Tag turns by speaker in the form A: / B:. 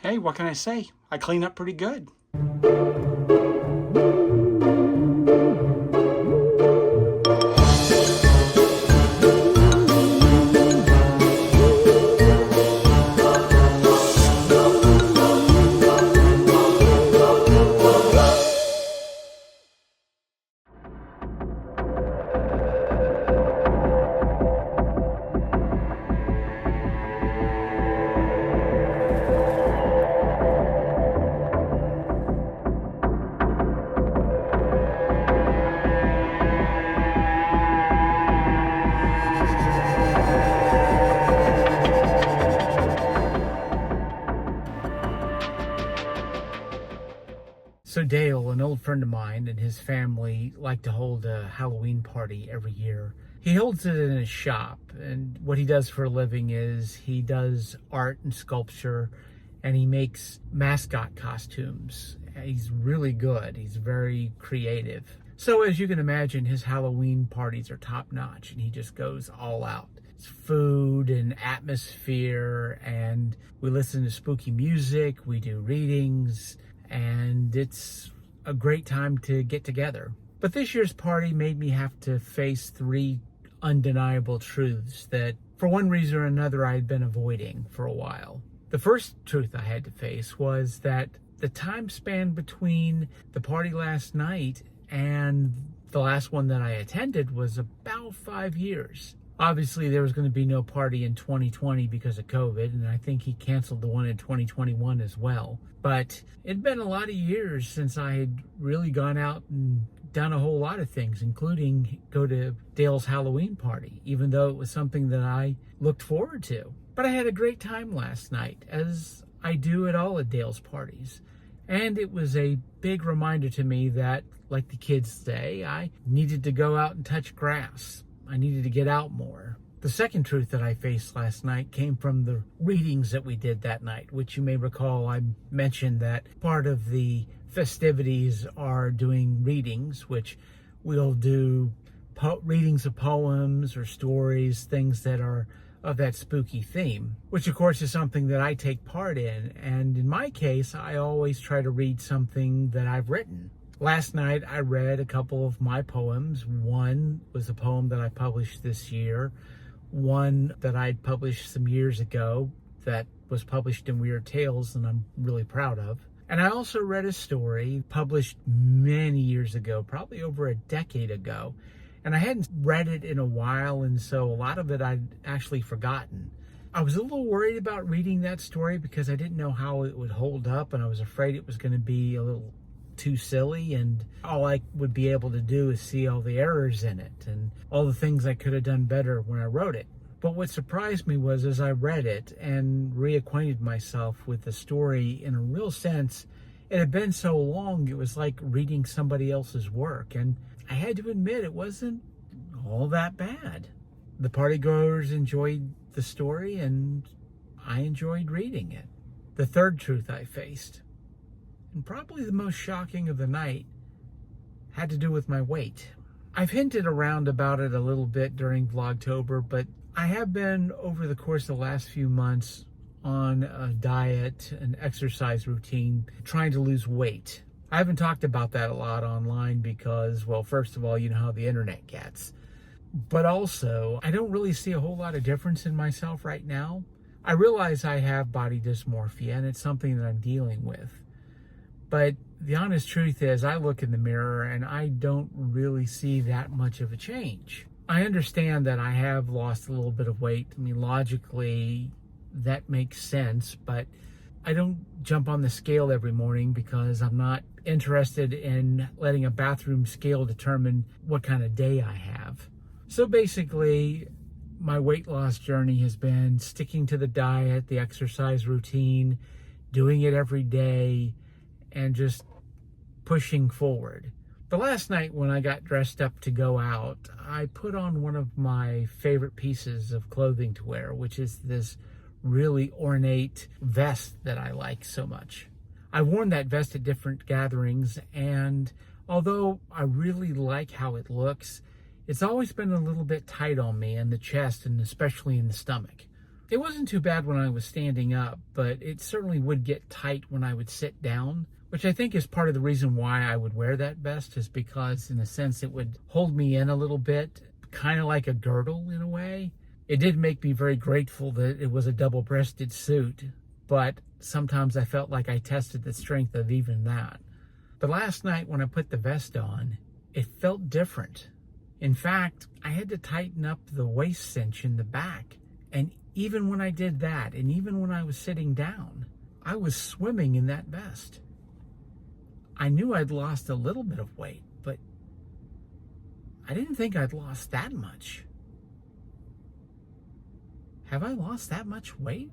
A: Hey, what can I say? I clean up pretty good.
B: So Dale, an old friend of mine, and his family like to hold a Halloween party every year. He holds it in his shop, and what he does for a living is he does art and sculpture, and he makes mascot costumes. He's really good. He's very creative. So as you can imagine, his Halloween parties are top notch, and he just goes all out. It's food and atmosphere, and we listen to spooky music, we do readings, and it's a great time to get together. But this year's party made me have to face three undeniable truths that, for one reason or another, I had been avoiding for a while. The first truth I had to face was that the time span between the party last night and the last one that I attended was about 5 years. Obviously, there was going to be no party in 2020 because of COVID, and I think he canceled the one in 2021 as well. But it'd been a lot of years since I had really gone out and done a whole lot of things, including go to Dale's Halloween party, even though it was something that I looked forward to. But I had a great time last night, as I do at all of Dale's parties. And it was a big reminder to me that, like the kids say, I needed to go out and touch grass. I needed to get out more. The second truth that I faced last night came from the readings that we did that night, which you may recall I mentioned that part of the festivities are doing readings, which we'll do readings of poems or stories, things that are of that spooky theme, which of course is something that I take part in. And in my case, I always try to read something that I've written. Last night, I read a couple of my poems. One was a poem that I published this year. One that I'd published some years ago that was published in Weird Tales, and I'm really proud of. And I also read a story published many years ago, probably over a decade ago. And I hadn't read it in a while, and so a lot of it I'd actually forgotten. I was a little worried about reading that story because I didn't know how it would hold up, and I was afraid it was going to be a little too silly, and all I would be able to do is see all the errors in it and all the things I could have done better when I wrote it. But what surprised me was, as I read it and reacquainted myself with the story in a real sense, it had been so long, it was like reading somebody else's work, and I had to admit it wasn't all that bad. The partygoers enjoyed the story, and I enjoyed reading it. The third truth I faced, and probably the most shocking of the night, had to do with my weight. I've hinted around about it a little bit during Vlogtober, but I have been, over the course of the last few months, on a diet, an exercise routine, trying to lose weight. I haven't talked about that a lot online because, well, first of all, you know how the internet gets. But also, I don't really see a whole lot of difference in myself right now. I realize I have body dysmorphia, and it's something that I'm dealing with. But the honest truth is, I look in the mirror and I don't really see that much of a change. I understand that I have lost a little bit of weight. I mean, logically, that makes sense, but I don't jump on the scale every morning because I'm not interested in letting a bathroom scale determine what kind of day I have. So basically, my weight loss journey has been sticking to the diet, the exercise routine, doing it every day, and just pushing forward. The last night when I got dressed up to go out, I put on one of my favorite pieces of clothing to wear, which is this really ornate vest that I like so much. I've worn that vest at different gatherings, and although I really like how it looks, it's always been a little bit tight on me in the chest and especially in the stomach. It wasn't too bad when I was standing up, but it certainly would get tight when I would sit down, which I think is part of the reason why I would wear that vest, is because in a sense it would hold me in a little bit, kind of like a girdle in a way. It did make me very grateful that it was a double-breasted suit, but sometimes I felt like I tested the strength of even that. But last night when I put the vest on, it felt different. In fact, I had to tighten up the waist cinch in the back. And even when I did that, and even when I was sitting down, I was swimming in that vest. I knew I'd lost a little bit of weight, but I didn't think I'd lost that much. Have I lost that much weight?